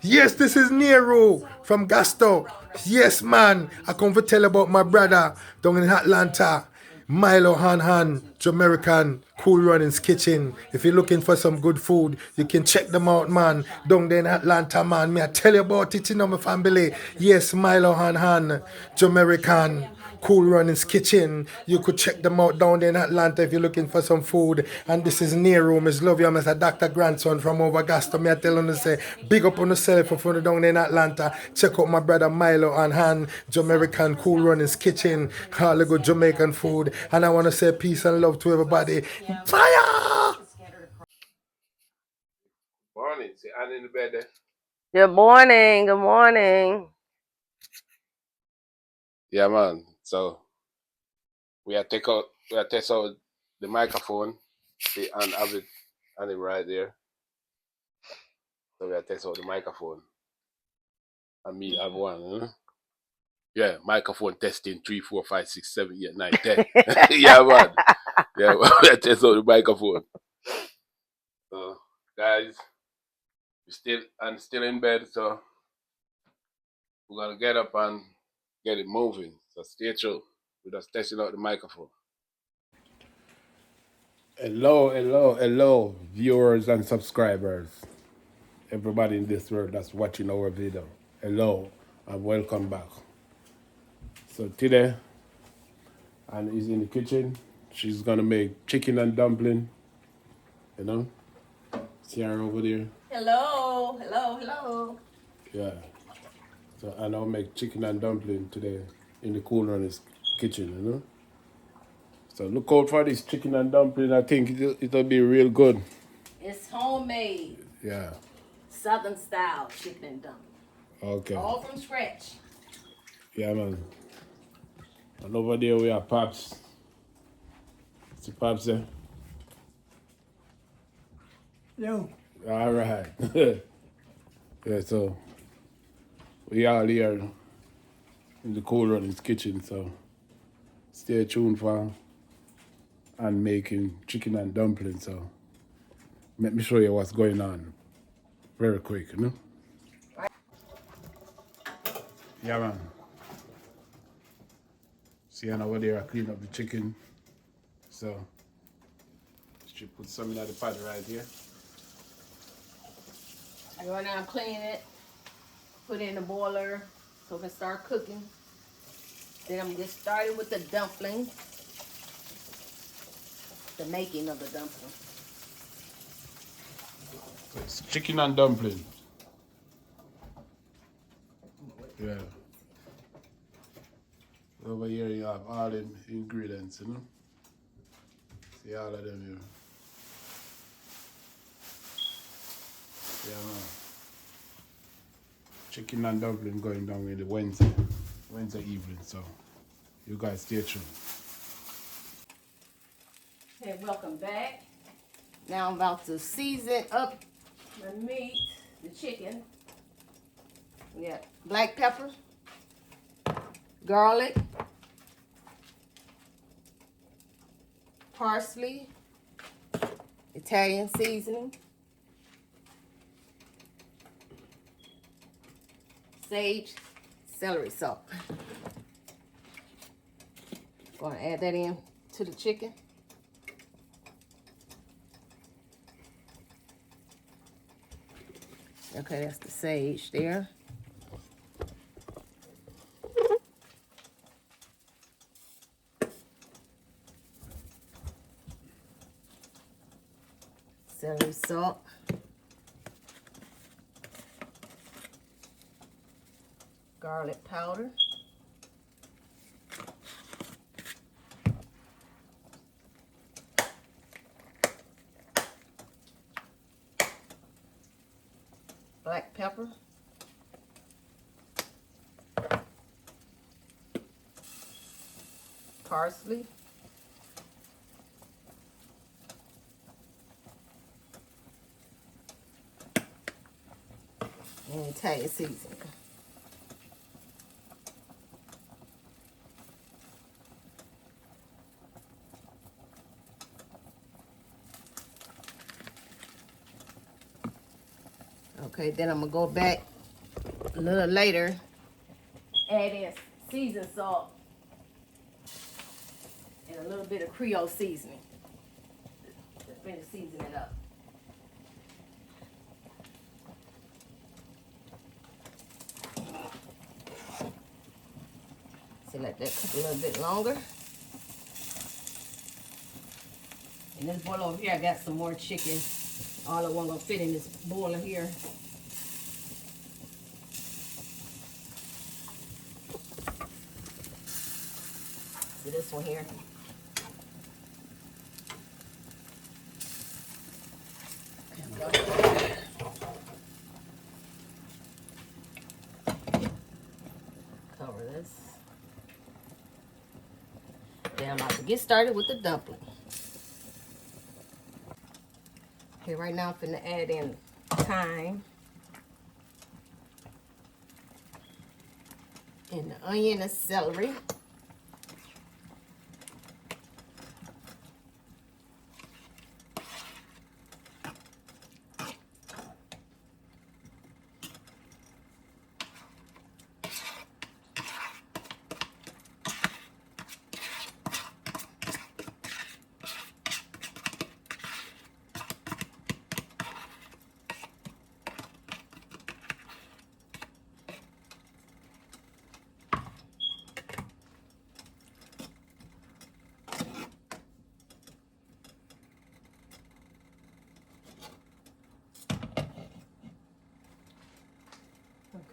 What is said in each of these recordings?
Yes, this is Nero from Gasto. Yes, man. I come to tell about my brother down in Atlanta. Milo Han Han, Jamaican, Cool Runnings Kitchen. If you're looking for some good food, you can check them out, man. Down there in Atlanta, man. Me I tell you about it, you know, my family. Yes, Milo Han Han, Jamaican, Cool Runnings Kitchen. You could check them out down there in Atlanta if you're looking for some food. And this is Nero, Miss Love you, Mr. Dr. Grandson from over Gasto. Me I tell you, say, big up on yourself for down there in Atlanta. Check out my brother Milo Han Han, Jamaican, Cool Runnings Kitchen. All the good Jamaican food. And I want to say peace and love to everybody. Fire! Morning. See Annie in the bed there. Good morning. Good morning. Yeah, man. So we have test out the microphone, see, and have it right there. So we have test out the microphone. And me have one, huh? Yeah, microphone testing 3, 4, 5, 6, 7, 8, 9, 10. Yeah, man. Yeah, we have test out the microphone. So guys, we still in bed, so we're gonna get up and get it moving. So stay tuned. We're just testing out the microphone. Hello, viewers and subscribers. Everybody in this world that's watching our video. Hello, and welcome back. So today, Anne is in the kitchen. She's gonna make chicken and dumpling. You know? See her over there? Hello. Yeah. So Anne will make chicken and dumpling today in the Cool Runners kitchen, you know? So look out for this chicken and dumpling. I think it'll be real good. It's homemade, Yeah. Southern style chicken and dumpling. Okay. All from scratch. Yeah, man. And over there we have Pops. See Pops there? Yo. All right. Yeah, so we all here in the Cool Runnings kitchen, so stay tuned for and making chicken and dumplings. So let me show you what's going on very quick, you know? Yeah, man. See, and over there I clean up the chicken. So she put some in the pot right here. I go down, clean it, put it in the boiler so it can start cooking. Then I'm gonna get started with the dumplings. The making of the dumpling. So it's chicken and dumpling. Yeah. Over here you have all the ingredients, you know? See all of them here. Yeah, man. Chicken and dumpling going down in the Wednesday evening, so you guys stay tuned. Okay, welcome back. Now I'm about to season up the meat, the chicken. We got black pepper, garlic, parsley, Italian seasoning, sage, celery salt. Gonna add that in to the chicken. Okay, that's the sage there. Celery salt. Garlic powder. Black pepper. Parsley. And Italian seasoning. Okay, then I'm gonna go back a little later, add in seasoned salt and a little bit of Creole seasoning to finish seasoning it up. So let that cook a little bit longer. In this bowl over here, I got some more chicken. All of one gonna fit in this boiler here. So this one here. Cover this. Then I'm about to get started with the dumpling. Okay, right now I'm finna add in thyme and the onion and celery.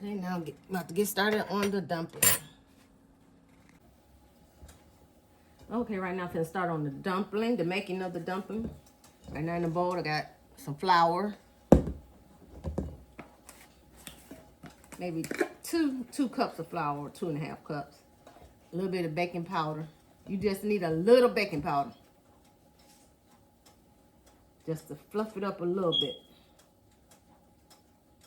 Okay, now I'm about to get started on the dumpling. Okay, right now I'm gonna start on the dumpling, the making of the dumpling. Right now in the bowl I got some flour, maybe two cups of flour, 2.5 cups. A little bit of baking powder. You just need a little baking powder, just to fluff it up a little bit.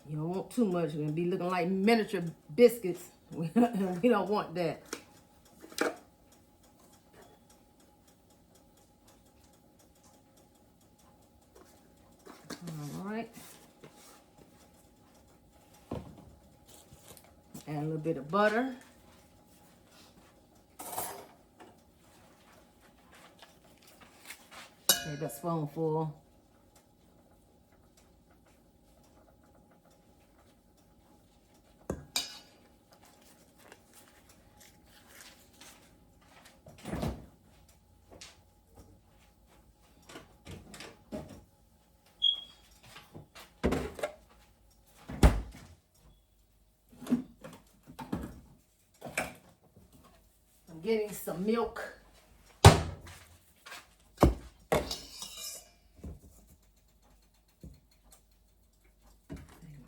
You don't want too much. You're gonna be looking like miniature biscuits. We don't want that. All right. Add a little bit of butter. Maybe a spoonful. I'm getting some milk.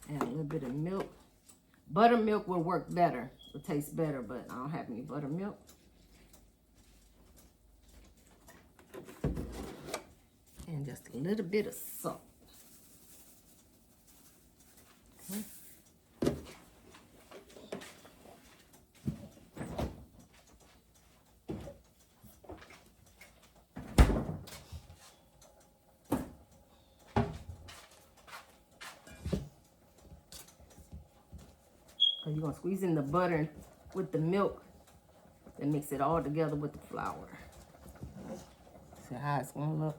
Add a little bit of milk. Buttermilk will work better. It'll taste better, but I don't have any buttermilk. And just a little bit of salt. Okay. So you're gonna squeeze in the butter with the milk and mix it all together with the flour. See how it's gonna look.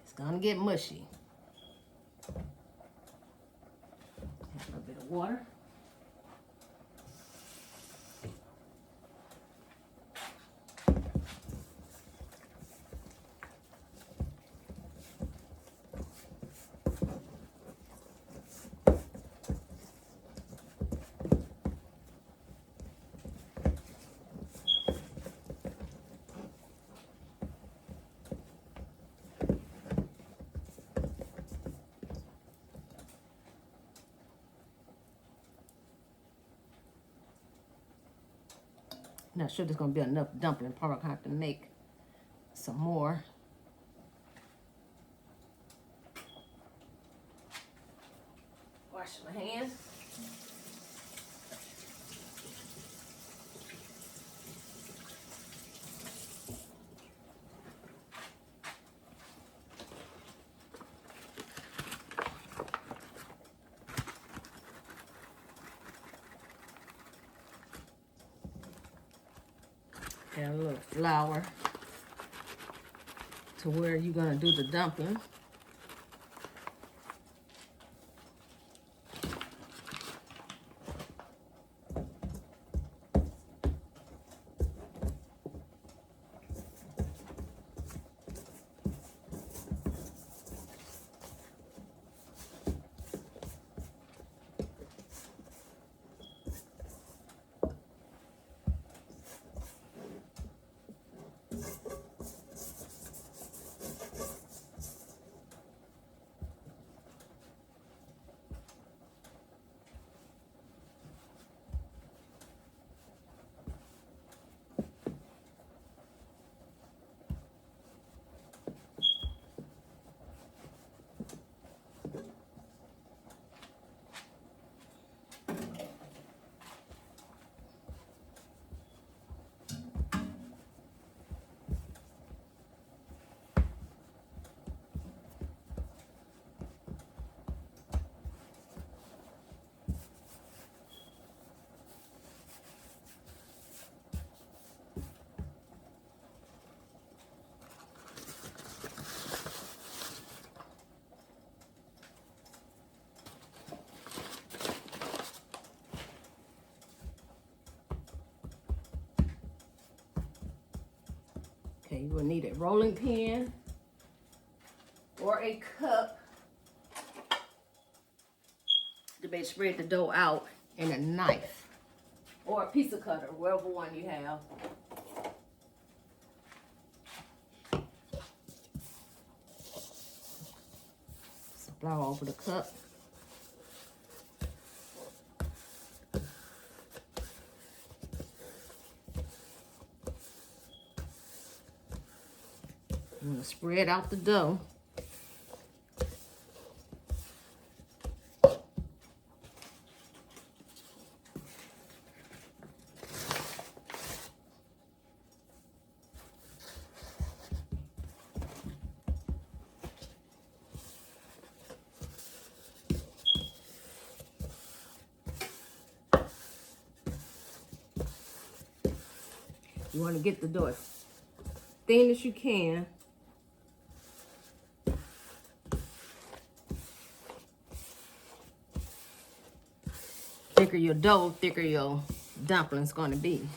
It's gonna get mushy. Add a little bit of water. Not sure there's gonna be enough dumpling. Probably gonna have to make some more. Wash my hands. Add a little flour to where you're gonna do the dumpling. Okay, you will need a rolling pin or a cup to be able to spread the dough out, and a knife or a pizza cutter, whatever one you have. Some flour over the cup. I'm gonna spread out the dough. You want to get the dough as thin as you can. Thicker your dough, thicker your dumpling's going to be.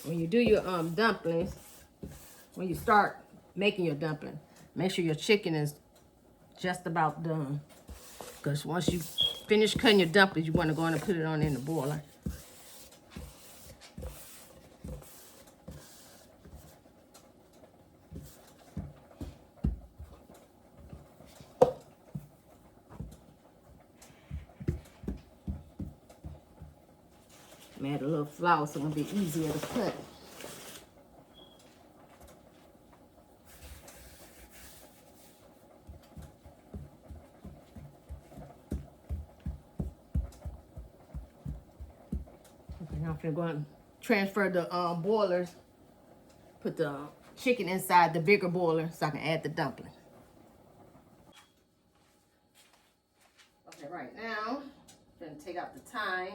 When you do your dumplings, when you start making your dumpling, make sure your chicken is just about done. Because once you finish cutting your dumplings, you want to go in and put it on in the boiler. Add a little flour so it'll be easier to cut. Okay, now I'm going to transfer the boilers. Put the chicken inside the bigger boiler so I can add the dumpling. Okay, right now, I'm going to take out the thyme.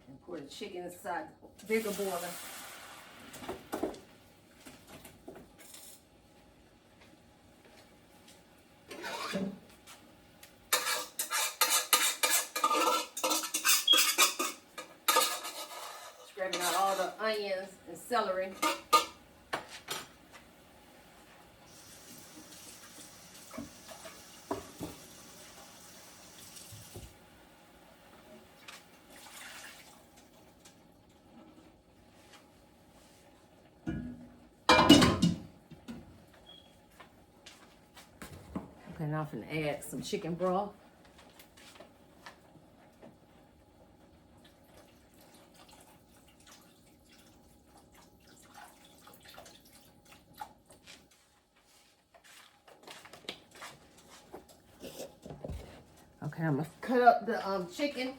And pour the chicken inside the bigger boiler. Scraping out all the onions and celery. Okay, now I'm going to add some chicken broth. Okay, I'm gonna cut up the chicken,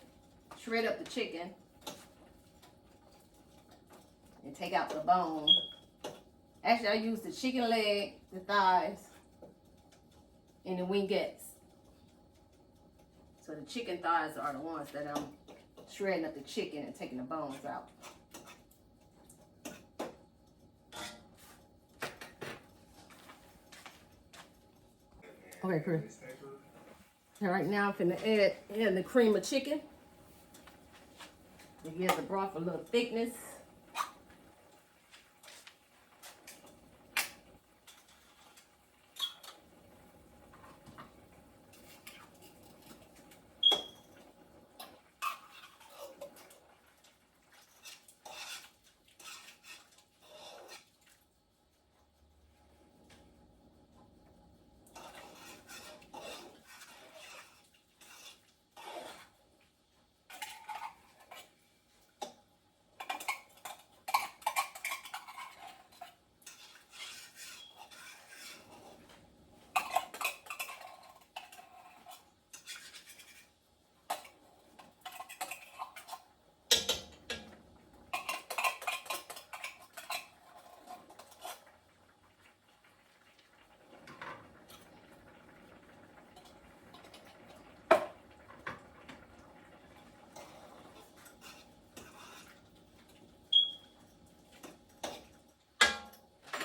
shred up the chicken, and take out the bone. Actually, I use the chicken leg, the thighs, and the wingettes. So the chicken thighs are the ones that I'm shredding up the chicken and taking the bones out. Okay, Chris. All right, now I'm finna add in the cream of chicken. It gives the broth a little thickness.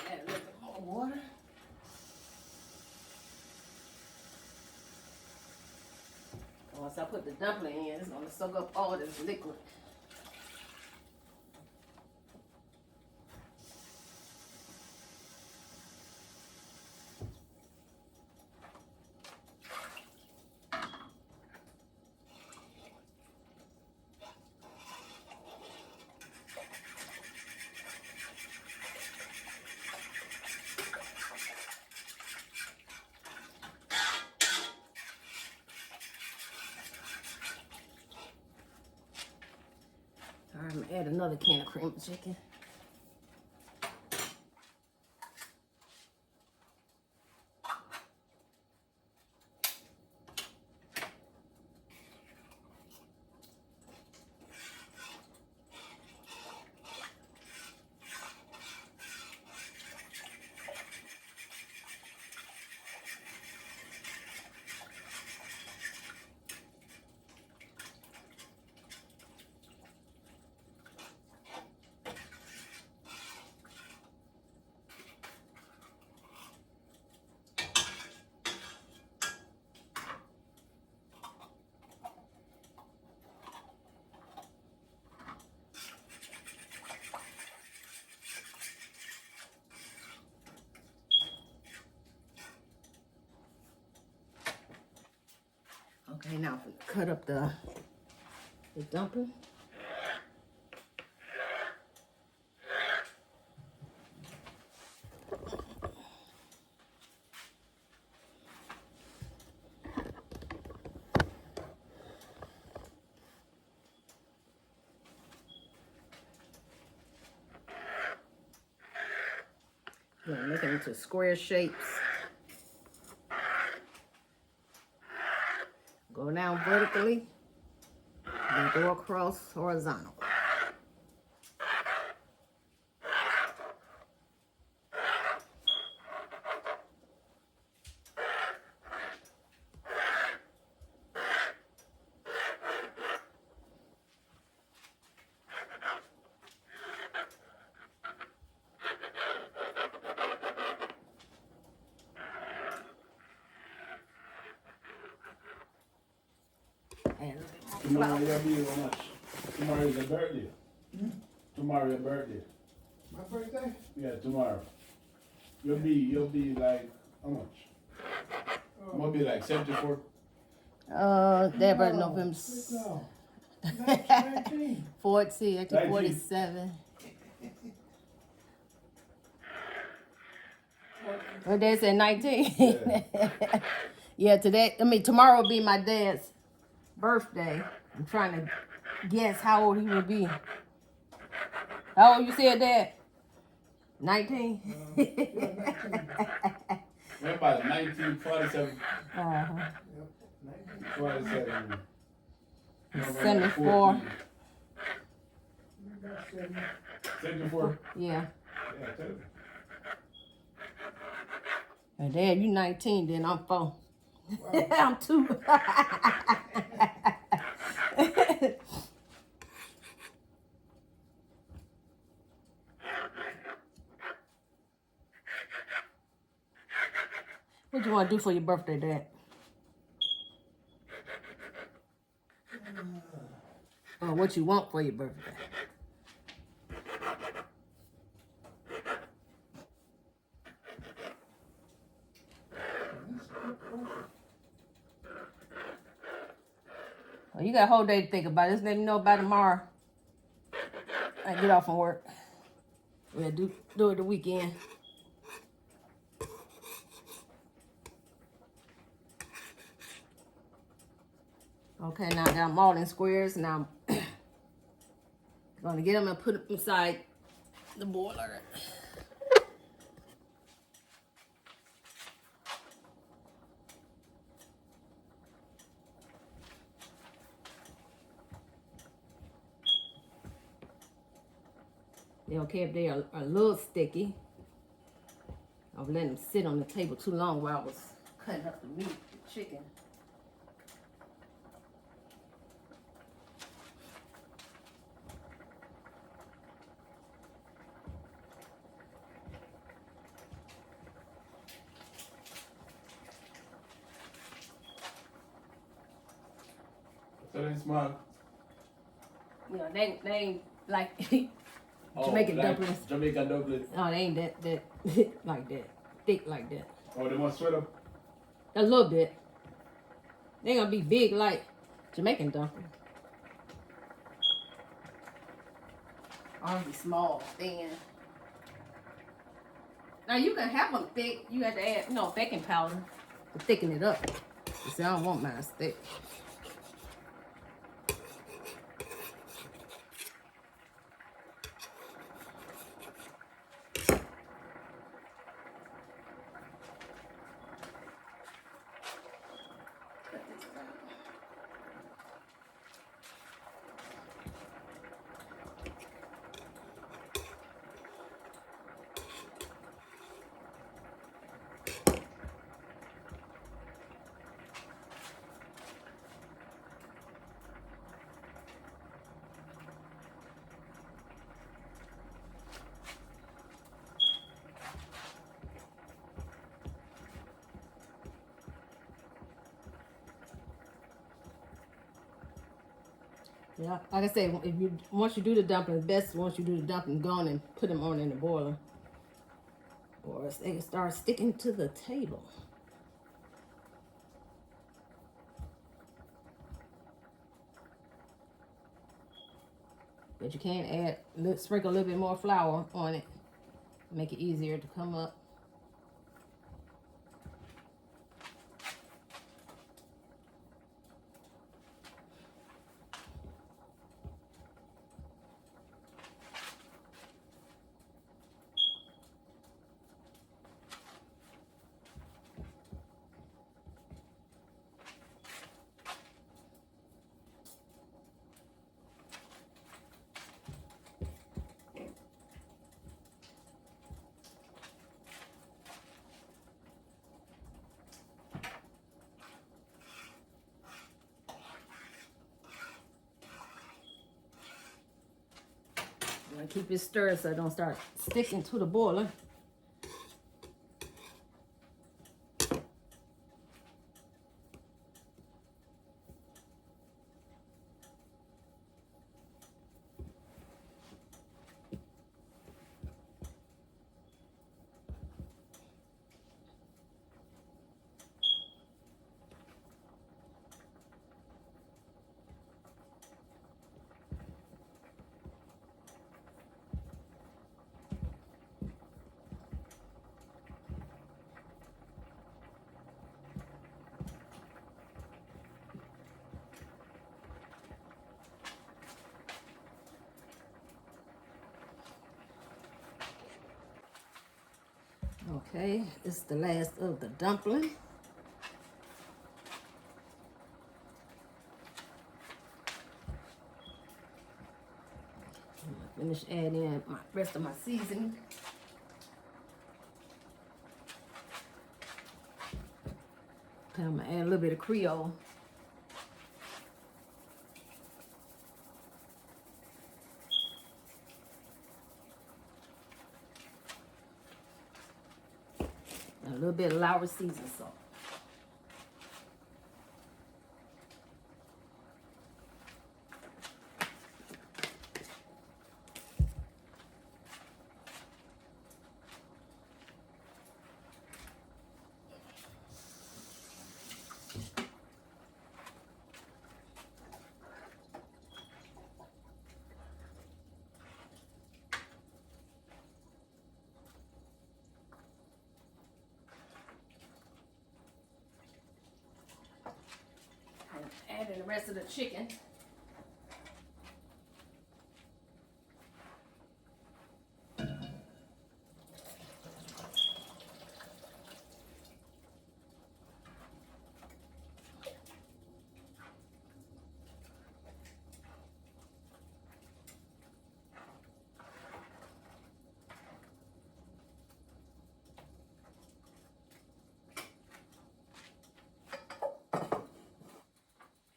Add a little bit more water. Once I put the dumpling in, it's gonna soak up all this liquid. All right, I'm gonna add another can of cream of chicken. Okay, now I'm gonna cut up the dumpling. Yeah, make it into square shapes. Go down vertically, then go across horizontal. And Tomorrow you'll be how much? Tomorrow is your birthday. Tomorrow your birthday. My birthday? Yeah, tomorrow. You'll be like how much? You'll be like 74. Deborah, November No. 40, actually 19. 47. What day said 19? Yeah. Yeah, tomorrow will be my dad's birthday. I'm trying to guess how old he would be. How old you said, Dad? 19? What about 1947? Uh-huh. Yep, 19. why I said 74. 74. Yeah. Yeah, tell me. And then you 19, then I'm 4. Wow. I'm 2. What you want to do for your birthday, Dad? Or what you want for your birthday? Well, you got a whole day to think about it. Just let me know by tomorrow. I get off from work. We'll do it the weekend. Okay, now I got them all in squares. Now I'm gonna get them and put them inside the boiler. They okay if they are a little sticky. I've let them sit on the table too long while I was cutting up the meat, the chicken. So they small. You know, they ain't like Oh, Jamaican like dumplings. Jamaican dumplings. No, they ain't that like that, thick like that. Oh, they must sweat up. A little bit. They ain't gonna be big like Jamaican dumplings. I'll be small, thin. Now you can have them thick. You have to add, baking powder to thicken it up. You see, I don't want mine thick. Yeah, like I said, once you do the dumplings, best once you do the dumplings, go on and put them on in the boiler, or else they can start sticking to the table. But you can sprinkle a little bit more flour on it, make it easier to come up. And keep it stirred so it don't start sticking to the boiler. Okay, this is the last of the dumpling. Finish adding in my rest of my seasoning. Okay, I'm gonna add a little bit of Creole. And a little bit of Lowry seasoning salt. Add in the rest of the chicken.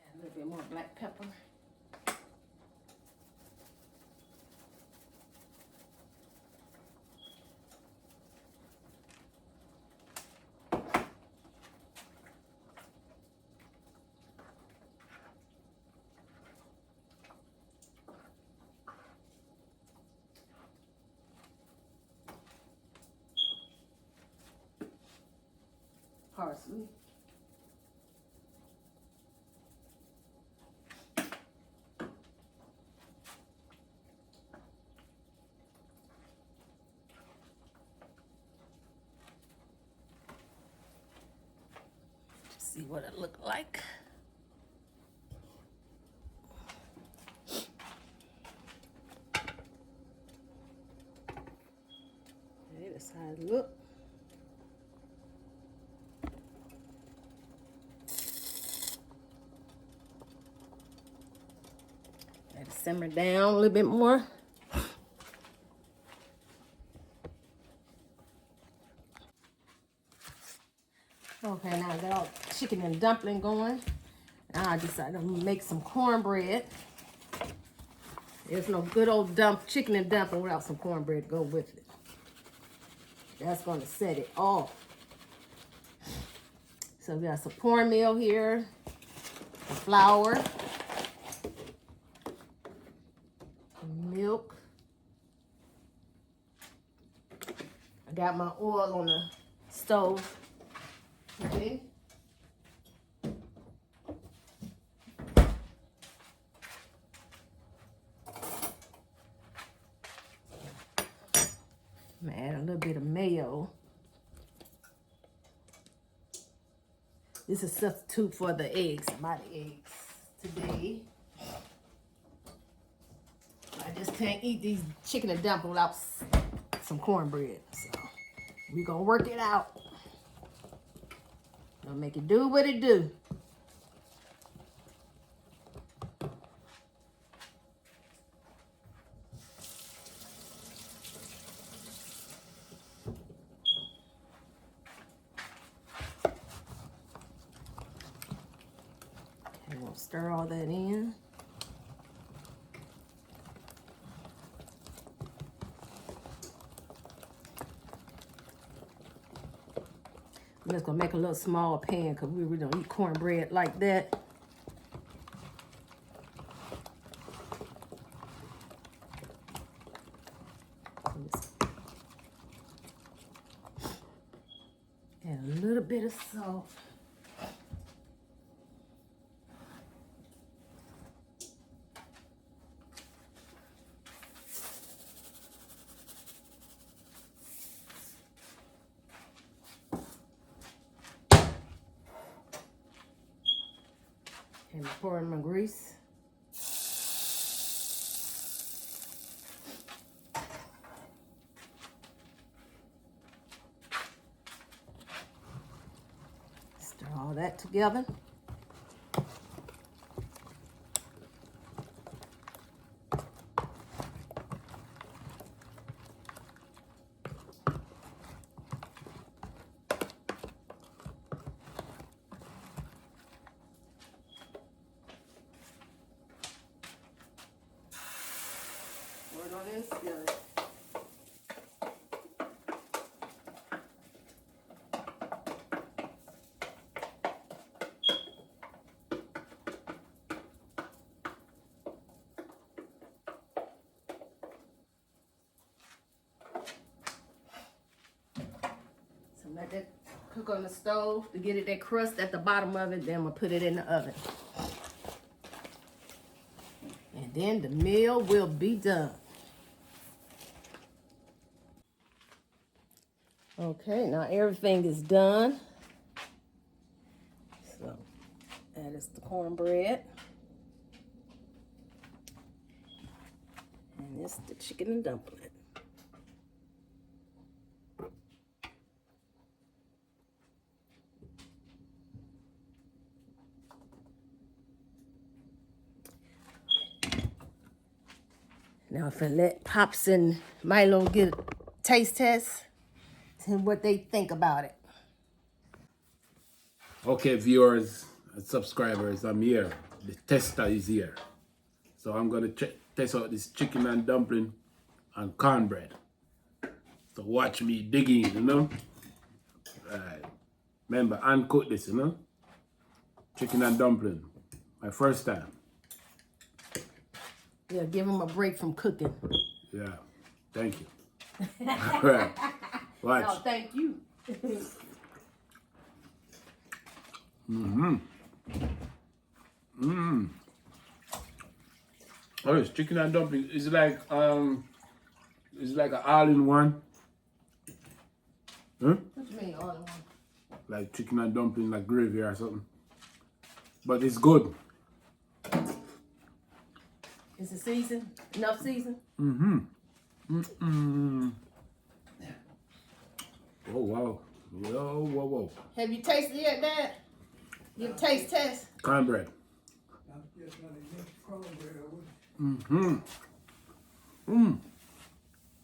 Add a little bit more black pepper. Parsley. See what it looked like. Okay, that's how it look. Let it simmer down a little bit more. Okay, now I got all chicken and dumpling going. Now I decided to make some cornbread. There's no good old chicken and dumpling without some cornbread to go with it. That's going to set it off. So we got some cornmeal here, the flour, milk. I got my oil on the stove. Okay. I'm gonna add a little bit of mayo. This is a substitute for the eggs. I bought the eggs today. I just can't eat these chicken and dumplings without some cornbread. So we're gonna work it out. Gonna make it do what it do. Okay, we'll stir all that in. I'm just gonna make a little small pan because we really don't eat cornbread like that. And a little bit of salt. And pour in my grease. Stir all that together. on in the skillet. So let that cook on the stove to get it that crust at the bottom of it. Then I'm gonna put it in the oven. And then the meal will be done. Okay, now everything is done. So that is the cornbread. And this the chicken and dumpling. Now if I let Pops and Milo get a taste test, and what they think about it. Okay, viewers and subscribers, I'm here. The tester is here. So I'm gonna test out this chicken and dumpling and cornbread. So watch me digging, you know? Right. Remember, uncooked this, you know? Chicken and dumpling. My first time. Yeah, give them a break from cooking. Yeah. Thank you. All right. Watch. No, thank you. Oh, it's chicken and dumpling. It's like an all-in-one. Huh? What you mean all in one? Like chicken and dumpling, like gravy or something. But it's good. Is it season? Enough season? Oh wow. Whoa. Have you tasted it yet, Dad? Your taste test? Cornbread.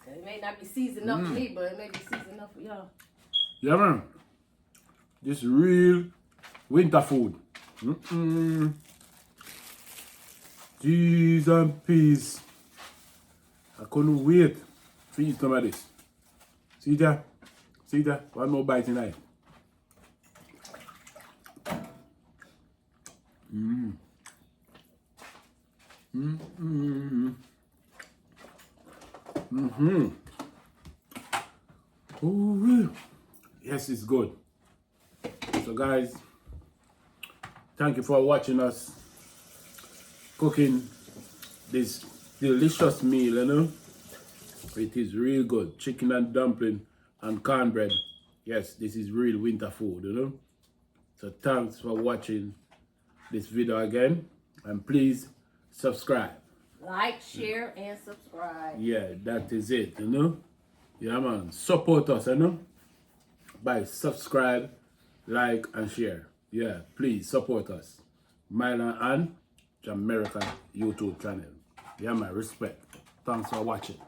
It may not be seasoned enough for me, but it may be seasoned enough for y'all. Yeah, man. This real winter food. Cheese and peas. I couldn't wait to eat some of this. See that? See that? One more bite tonight. Ooh, yes, it's good. So guys, thank you for watching us cooking this delicious meal, you know. It is real good. Chicken and dumpling and cornbread. Yes, this is real winter food, you know. So thanks for watching this video again. And please subscribe. Like, share, and subscribe. Yeah, that is it, you know. Yeah, man. Support us, you know. By subscribe, like, and share. Yeah, please support us. Milo and Jamaican YouTube channel. Yeah, man. Respect. Thanks for watching.